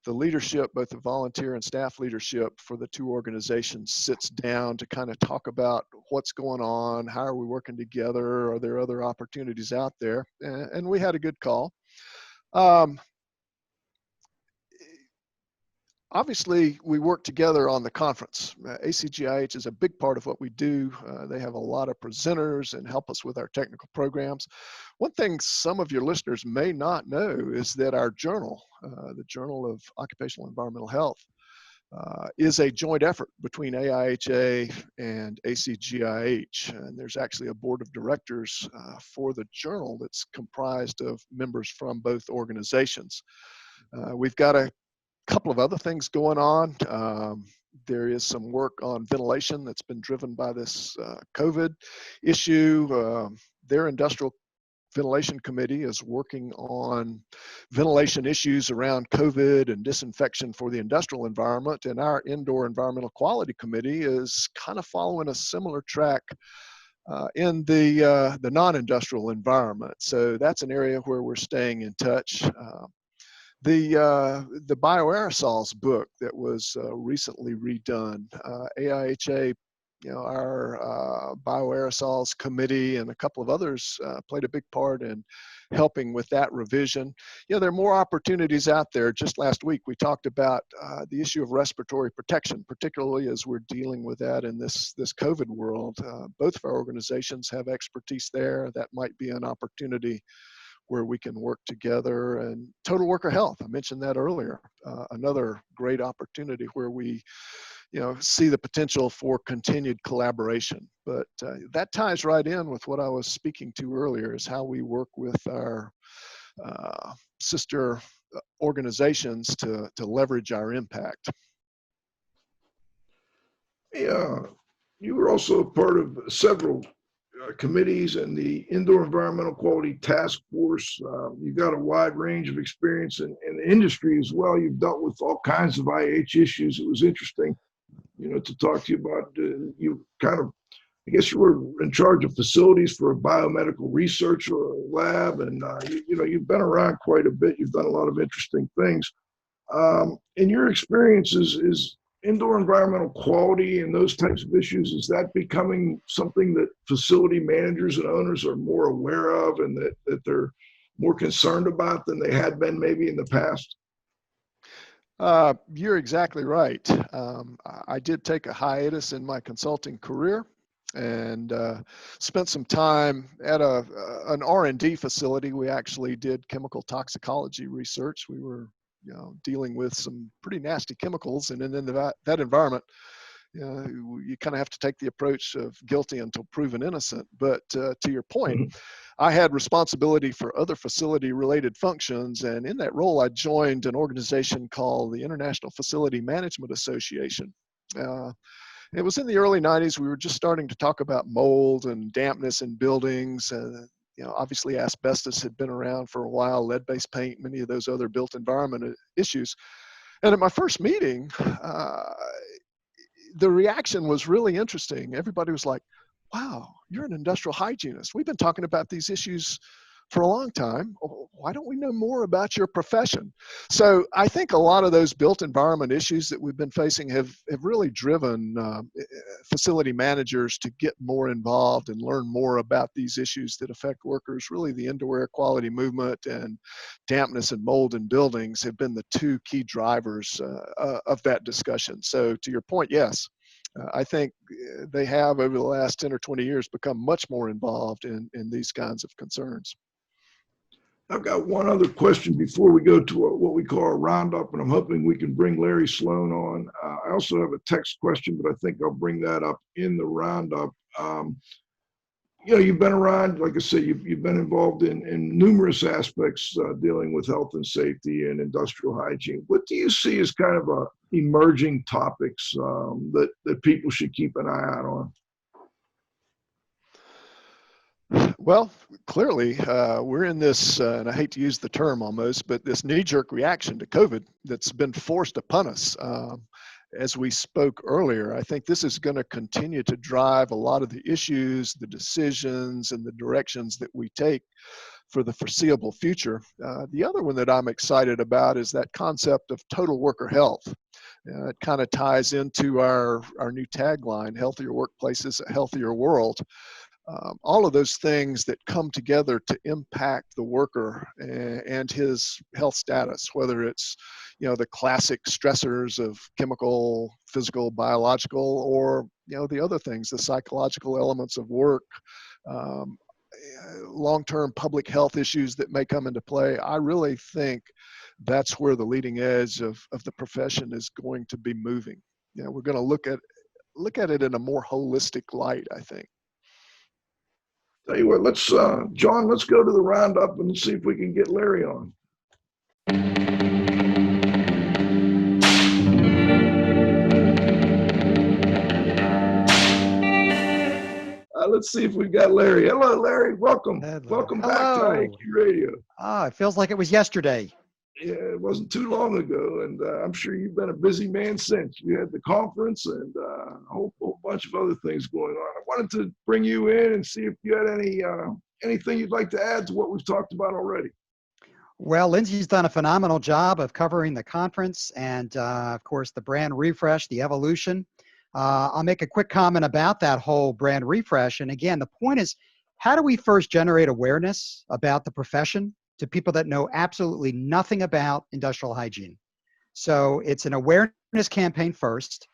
leadership, both the volunteer and staff leadership for the two organizations sits down to kind of talk about what's going on, how are we working together, are there other opportunities out there, and we had a good call. Obviously, we work together on the conference. ACGIH is a big part of what we do. They have a lot of presenters and help us with our technical programs. One thing some of your listeners may not know is that our journal, the Journal of Occupational Environmental Health, is a joint effort between AIHA and ACGIH. And there's actually a board of directors for the journal that's comprised of members from both organizations. We've got a couple of other things going on. There is some work on ventilation that's been driven by this COVID issue. Their industrial ventilation committee is working on ventilation issues around COVID and disinfection for the industrial environment. And our indoor environmental quality committee is kind of following a similar track in the non-industrial environment. So that's an area where we're staying in touch. The bioaerosols book that was recently redone, AIHA, our bioaerosols committee and a couple of others played a big part in helping with that revision. There are more opportunities out there. Just last week, we talked about the issue of respiratory protection, particularly as we're dealing with that in this COVID world. Both of our organizations have expertise there. That might be an opportunity where we can work together. And total worker health, I mentioned that earlier, another great opportunity where we see the potential for continued collaboration. But that ties right in with what I was speaking to earlier, is how we work with our sister organizations to leverage our impact. Yeah, you were also a part of several committees and the Indoor Environmental Quality Task Force. You've got a wide range of experience in the industry as well. You've dealt with all kinds of IH issues. It was interesting, to talk to you about. You kind of, I guess you were in charge of facilities for a biomedical research lab, and you've been around quite a bit. You've done a lot of interesting things. In your experiences, is indoor environmental quality and those types of issues, is that becoming something that facility managers and owners are more aware of and that they're more concerned about than they had been maybe in the past? You're exactly right. I did take a hiatus in my consulting career and spent some time at an R&D facility. We actually did chemical toxicology research. We were dealing with some pretty nasty chemicals, and in that environment, you kind of have to take the approach of guilty until proven innocent. But to your point, I had responsibility for other facility-related functions, and in that role, I joined an organization called the International Facility Management Association. It was in the early 90s. We were just starting to talk about mold and dampness in buildings. Obviously asbestos had been around for a while, lead-based paint, many of those other built environment issues. And at my first meeting, the reaction was really interesting. Everybody was like, wow, you're an industrial hygienist. We've been talking about these issues for a long time. Why don't we know more about your profession? So I think a lot of those built environment issues that we've been facing have really driven facility managers to get more involved and learn more about these issues that affect workers. Really, the indoor air quality movement and dampness and mold in buildings have been the two key drivers of that discussion. So to your point, yes, I think they have over the last 10 or 20 years become much more involved in these kinds of concerns. I've got one other question before we go to what we call a roundup, and I'm hoping we can bring Larry Sloan on. I also have a text question, but I think I'll bring that up in the roundup. You've been around, like I said, you've been involved in numerous aspects dealing with health and safety and industrial hygiene. What do you see as kind of emerging topics that people should keep an eye out on? Well, clearly, we're in this, and I hate to use the term almost, but this knee-jerk reaction to COVID that's been forced upon us. As we spoke earlier, I think this is going to continue to drive a lot of the issues, the decisions, and the directions that we take for the foreseeable future. The other one that I'm excited about is that concept of total worker health. It kind of ties into our new tagline, healthier workplaces, a healthier world. All of those things that come together to impact the worker and his health status, whether it's, the classic stressors of chemical, physical, biological, or, the other things, the psychological elements of work, long-term public health issues that may come into play. I really think that's where the leading edge of the profession is going to be moving. We're going to look at it in a more holistic light, I think. Tell you what, John, let's go to the roundup and see if we can get Larry on. Let's see if we've got Larry. Hello, Larry. Welcome. Welcome back to Iaqradio. It feels like it was yesterday. Yeah, it wasn't too long ago, and I'm sure you've been a busy man since. You had the conference and a whole bunch of other things going on. I wanted to bring you in and see if you had anything you'd like to add to what we've talked about already. Well, Lindsay's done a phenomenal job of covering the conference and, of course, the brand refresh, the evolution. I'll make a quick comment about that whole brand refresh. And again, the point is, how do we first generate awareness about the profession to people that know absolutely nothing about industrial hygiene? So it's an awareness campaign first.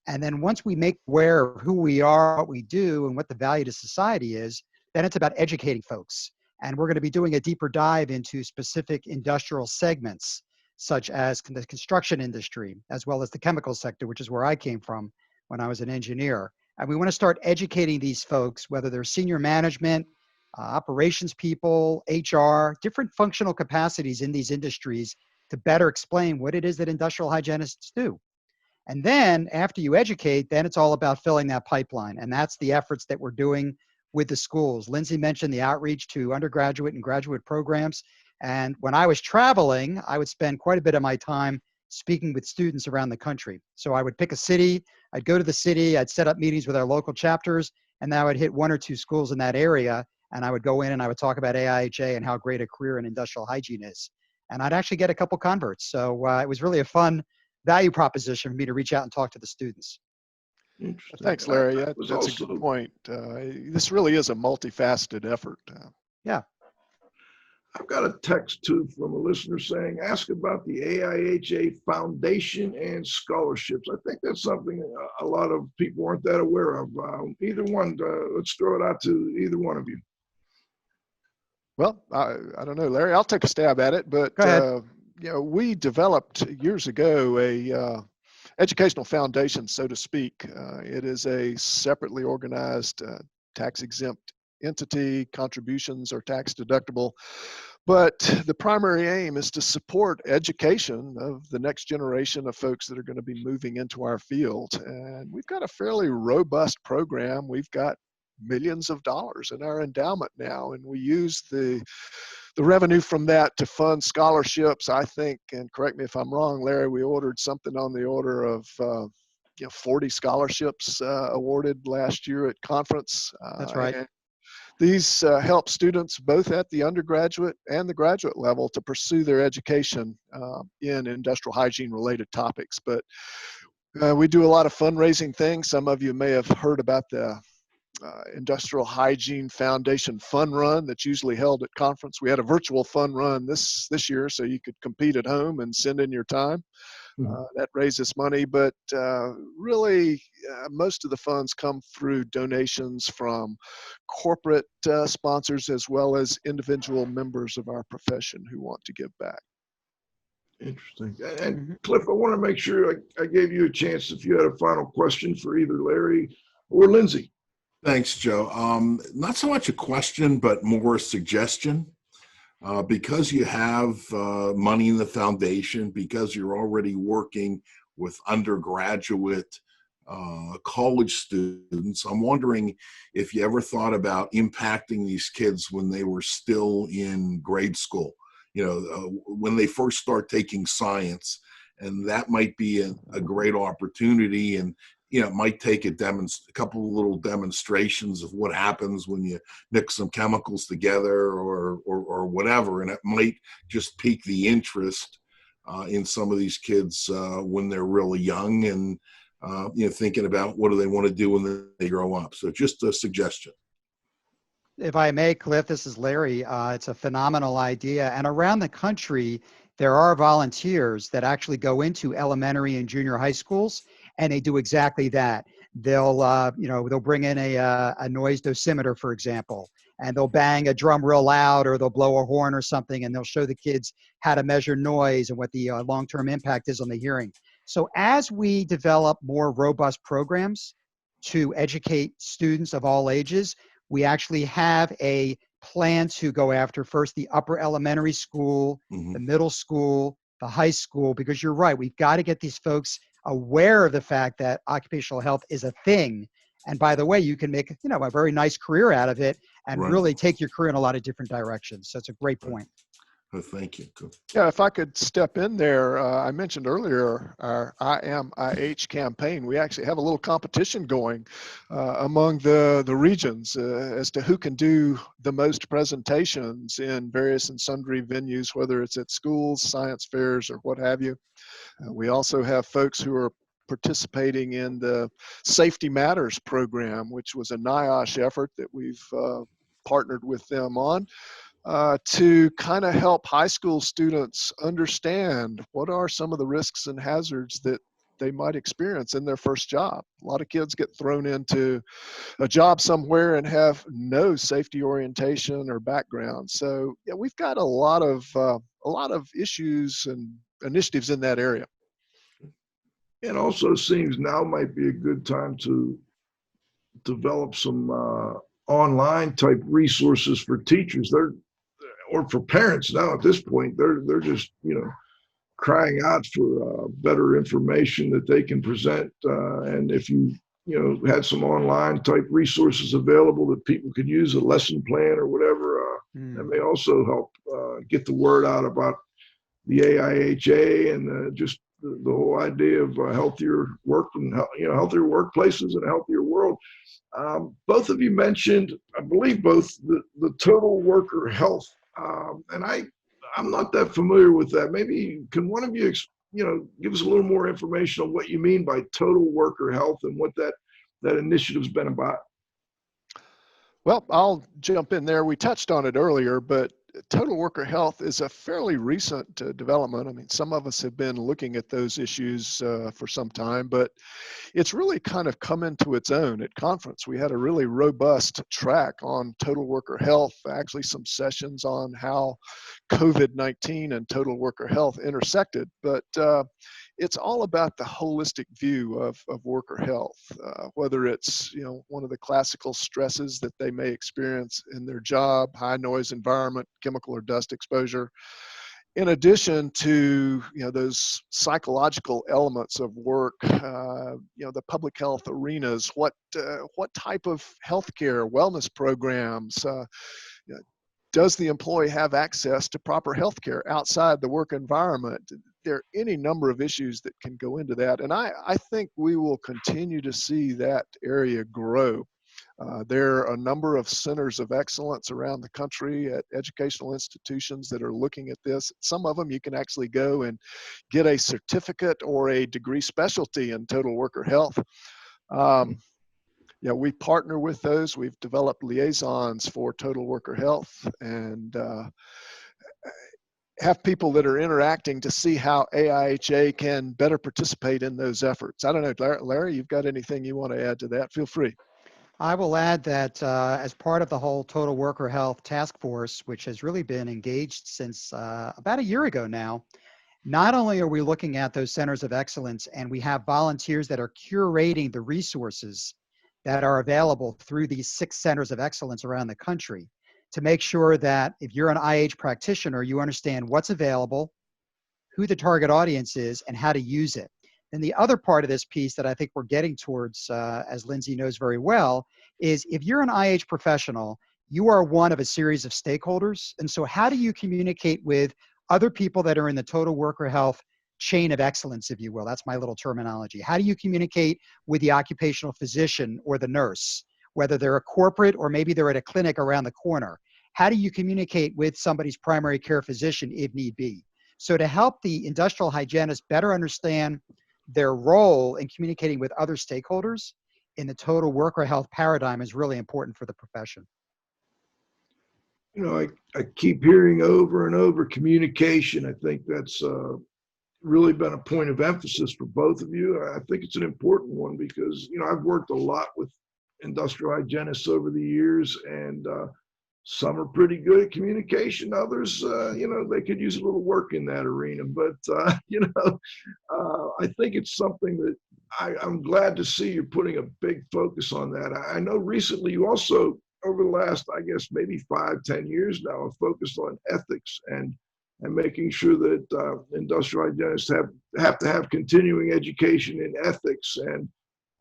And then once we make aware of who we are, what we do, and what the value to society is, then it's about educating folks. And we're going to be doing a deeper dive into specific industrial segments, such as the construction industry, as well as the chemical sector, which is where I came from when I was an engineer. And we want to start educating these folks, whether they're senior management, operations people, HR, different functional capacities in these industries to better explain what it is that industrial hygienists do. And then after you educate, then it's all about filling that pipeline. And that's the efforts that we're doing with the schools. Lindsay mentioned the outreach to undergraduate and graduate programs. And when I was traveling, I would spend quite a bit of my time speaking with students around the country. So I would pick a city, I'd go to the city, I'd set up meetings with our local chapters, and then I would hit one or two schools in that area, and I would go in and I would talk about AIHA and how great a career in industrial hygiene is. And I'd actually get a couple converts. So it was really a fun value proposition for me to reach out and talk to the students. Thanks, Larry. That's a good point. This really is a multifaceted effort. Yeah. I've got a text too from a listener saying, ask about the AIHA Foundation and scholarships. I think that's something a lot of people aren't that aware of. Either one, let's throw it out to either one of you. Well, I don't know, Larry, I'll take a stab at it, but Go ahead. you know, we developed years ago a educational foundation, so to speak. It is a separately organized tax-exempt entity. Contributions are tax deductible, but the primary aim is to support education of the next generation of folks that are going to be moving into our field. And we've got a fairly robust program. We've got millions of dollars in our endowment now, and we use the revenue from that to fund scholarships. I think, and correct me if I'm wrong, Larry, we ordered something on the order of 40 scholarships awarded last year at conference. That's right. And these help students both at the undergraduate and the graduate level to pursue their education in industrial hygiene related topics. But we do a lot of fundraising things. Some of you may have heard about the Industrial Hygiene Foundation Fun Run that's usually held at conference. We had a virtual fun run this year, so you could compete at home and send in your time. That raises money, but really most of the funds come through donations from corporate sponsors as well as individual members of our profession who want to give back. Interesting. And Cliff, I want to make sure I gave you a chance if you had a final question for either Larry or Lindsay. Thanks, Joe. Not so much a question, but more a suggestion. Because you have money in the foundation, because you're already working with undergraduate college students, I'm wondering if you ever thought about impacting these kids when they were still in grade school, when they first start taking science. And that might be a great opportunity. And it might take a couple of little demonstrations of what happens when you mix some chemicals together or whatever, and it might just pique the interest in some of these kids when they're really young and thinking about what do they want to do when they grow up. So just a suggestion. If I may, Cliff, this is Larry. It's a phenomenal idea. And around the country, there are volunteers that actually go into elementary and junior high schools, and they do exactly that. They'll, they'll bring in a noise dosimeter, for example, and they'll bang a drum real loud, or they'll blow a horn or something, and they'll show the kids how to measure noise and what the long-term impact is on the hearing. So as we develop more robust programs to educate students of all ages, we actually have a plan to go after first the upper elementary school, the middle school, the high school, because you're right, we've got to get these folks aware of the fact that occupational health is a thing. And by the way, you can make a very nice career out of it and really take your career in a lot of different directions. So it's a great point. Oh, thank you. Cool. Yeah, if I could step in there, I mentioned earlier our I Am IH campaign. We actually have a little competition going among the regions as to who can do the most presentations in various and sundry venues, whether it's at schools, science fairs, or what have you. We also have folks who are participating in the Safety Matters program, which was a NIOSH effort that we've partnered with them on. To kind of help high school students understand what are some of the risks and hazards that they might experience in their first job. A lot of kids get thrown into a job somewhere and have no safety orientation or background. So yeah, we've got a lot of issues and initiatives in that area. It also seems now might be a good time to develop some online type resources for teachers. Or for parents now at this point, they're just crying out for better information that they can present. And if you had some online type resources available that people could use, a lesson plan or whatever, that may also help get the word out about the AIHA and just the whole idea of healthier work and healthier workplaces and a healthier world. Both of you mentioned, I believe, both the total worker health. And I'm not that familiar with that. Maybe can one of you, give us a little more information on what you mean by total worker health and what that initiative's been about? Well, I'll jump in there. We touched on it earlier, but total worker health is a fairly recent development. I mean, some of us have been looking at those issues for some time, but it's really kind of come into its own at conference. We had a really robust track on total worker health, actually some sessions on how COVID-19 and total worker health intersected, but it's all about the holistic view of worker health, whether it's, you know, one of the classical stresses that they may experience in their job, high noise environment, chemical or dust exposure, in addition to, you know, those psychological elements of work, you know, the public health arenas, what type of healthcare wellness programs, you know, does the employee have access to proper health care outside the work environment? There are any number of issues that can go into that. And I think we will continue to see that area grow. There are a number of centers of excellence around the country at educational institutions that are looking at this. Some of them you can actually go and get a certificate or a degree specialty in total worker health. Yeah, we partner with those. We've developed liaisons for total worker health and have people that are interacting to see how AIHA can better participate in those efforts. I don't know, Larry, you've got anything you want to add to that? Feel free. I will add that as part of the whole Total Worker Health Task Force, which has really been engaged since about a year ago now, not only are we looking at those centers of excellence, and we have volunteers that are curating the resources that are available through these 6 centers of excellence around the country to make sure that if you're an IH practitioner, you understand what's available, who the target audience is, and how to use it. And the other part of this piece that I think we're getting towards, as Lindsay knows very well, is if you're an IH professional, you are one of a series of stakeholders. And so how do you communicate with other people that are in the total worker health chain of excellence, if you will? That's my little terminology. How do you communicate with the occupational physician or the nurse, whether they're a corporate or maybe they're at a clinic around the corner? How do you communicate with somebody's primary care physician if need be? So to help the industrial hygienist better understand their role in communicating with other stakeholders in the total worker health paradigm is really important for the profession. You know, I keep hearing over and over communication. I think that's really been a point of emphasis for both of you. I think it's an important one because, you know, I've worked a lot with industrial hygienists over the years, and some are pretty good at communication. Others, you know, they could use a little work in that arena. But, you know, I think it's something that I'm glad to see you're putting a big focus on that. I know recently you also, over the last, I guess, maybe 5-10 years now, have focused on ethics and making sure that industrial hygienists have to have continuing education in ethics. And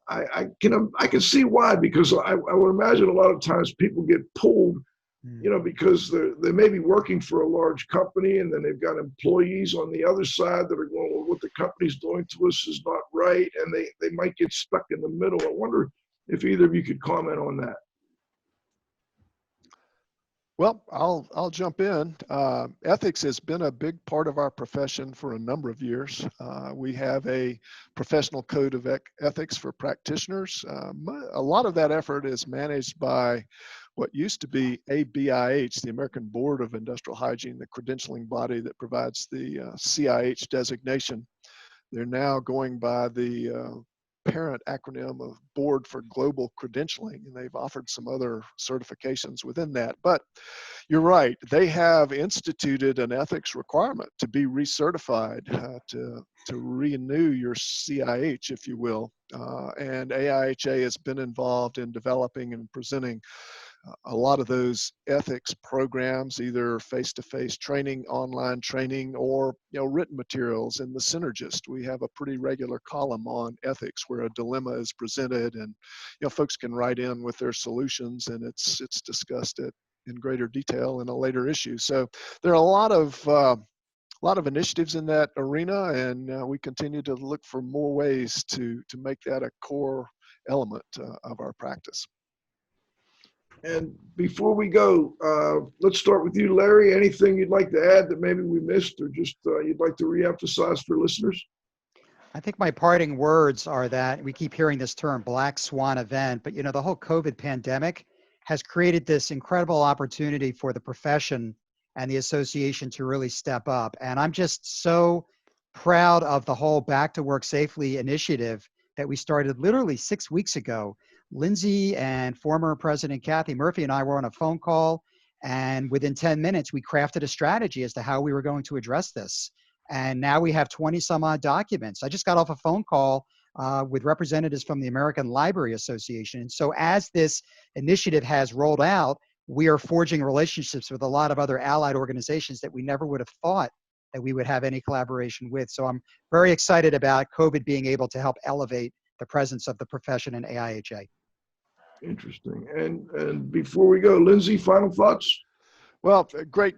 I can see why, because I would imagine a lot of times people get pulled, you know, because they may be working for a large company and then they've got employees on the other side that are going, well, what the company's doing to us is not right, and they might get stuck in the middle. I wonder if either of you could comment on that. Well, I'll jump in. Ethics has been a big part of our profession for a number of years. We have a professional code of ethics for practitioners. A lot of that effort is managed by what used to be ABIH, the American Board of Industrial Hygiene, the credentialing body that provides the CIH designation. They're now going by the parent acronym of Board for Global Credentialing, and they've offered some other certifications within that. But you're right, they have instituted an ethics requirement to be recertified, to renew your CIH, if you will. And AIHA has been involved in developing and presenting a lot of those ethics programs, either face-to-face training, online training, or, you know, written materials. In the Synergist, we have a pretty regular column on ethics where a dilemma is presented, and, you know, folks can write in with their solutions, and it's discussed in greater detail in a later issue. So there are a lot of initiatives in that arena, and we continue to look for more ways to make that a core element of our practice. And before we go, let's start with you, Larry. Anything you'd like to add that maybe we missed, or just you'd like to reemphasize for listeners? I think my parting words are that we keep hearing this term black swan event, but, you know, the whole COVID pandemic has created this incredible opportunity for the profession and the association to really step up. And I'm just so proud of the whole Back to Work Safely initiative that we started literally 6 weeks ago. Lindsay and former President Kathy Murphy and I were on a phone call, and within 10 minutes, we crafted a strategy as to how we were going to address this. And now we have 20 some odd documents. I just got off a phone call with representatives from the American Library Association. And so as this initiative has rolled out, we are forging relationships with a lot of other allied organizations that we never would have thought that we would have any collaboration with. So I'm very excited about COVID being able to help elevate the presence of the profession in AIHA. Interesting. And before we go, Lindsay, final thoughts? Well, great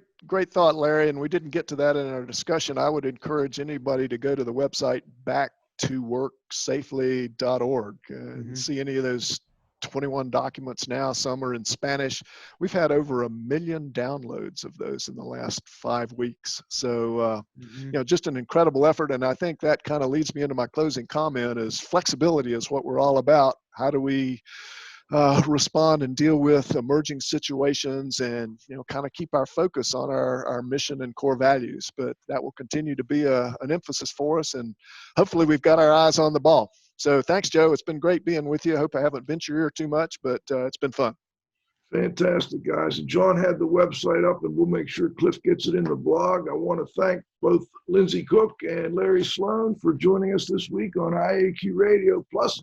thought, Larry. And we didn't get to that in our discussion. I would encourage anybody to go to the website backtoworksafely.org and see any of those 21 documents now. Some are in Spanish. We've had over 1 million downloads of those in the last 5 weeks. So, just an incredible effort. And I think that kind of leads me into my closing comment is flexibility is what we're all about. How do we respond and deal with emerging situations and, kind of keep our focus on our mission and core values. But that will continue to be an emphasis for us. And hopefully we've got our eyes on the ball. So thanks, Joe. It's been great being with you. I hope I haven't bent your ear too much, but it's been fun. Fantastic, guys. And John had the website up, and we'll make sure Cliff gets it in the blog. I want to thank both Lindsay Cook and Larry Sloan for joining us this week on IAQ Radio Plus.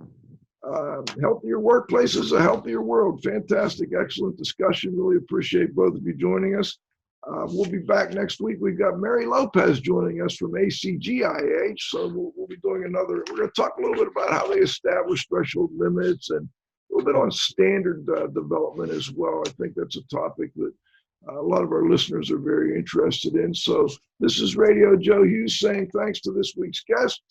Healthier workplaces, a healthier world. Fantastic, excellent discussion. Really appreciate both of you joining us. We'll be back next week. We've got Mary Lopez joining us from ACGIH. So we'll be doing we're going to talk a little bit about how they establish threshold limits and a little bit on standard development as well. I think that's a topic that a lot of our listeners are very interested in. So this is Radio Joe Hughes saying thanks to this week's guest,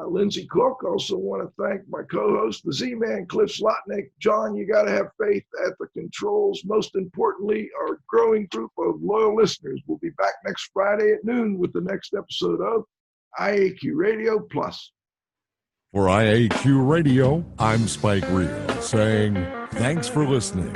Lindsay Cook. Also want to thank my co-host, the Z-Man, Cliff Slotnick. John, you got to have faith at the controls. Most importantly, our growing group of loyal listeners. We'll be back next Friday at noon with the next episode of IAQ Radio Plus. For IAQ Radio, I'm Spike Reel saying thanks for listening.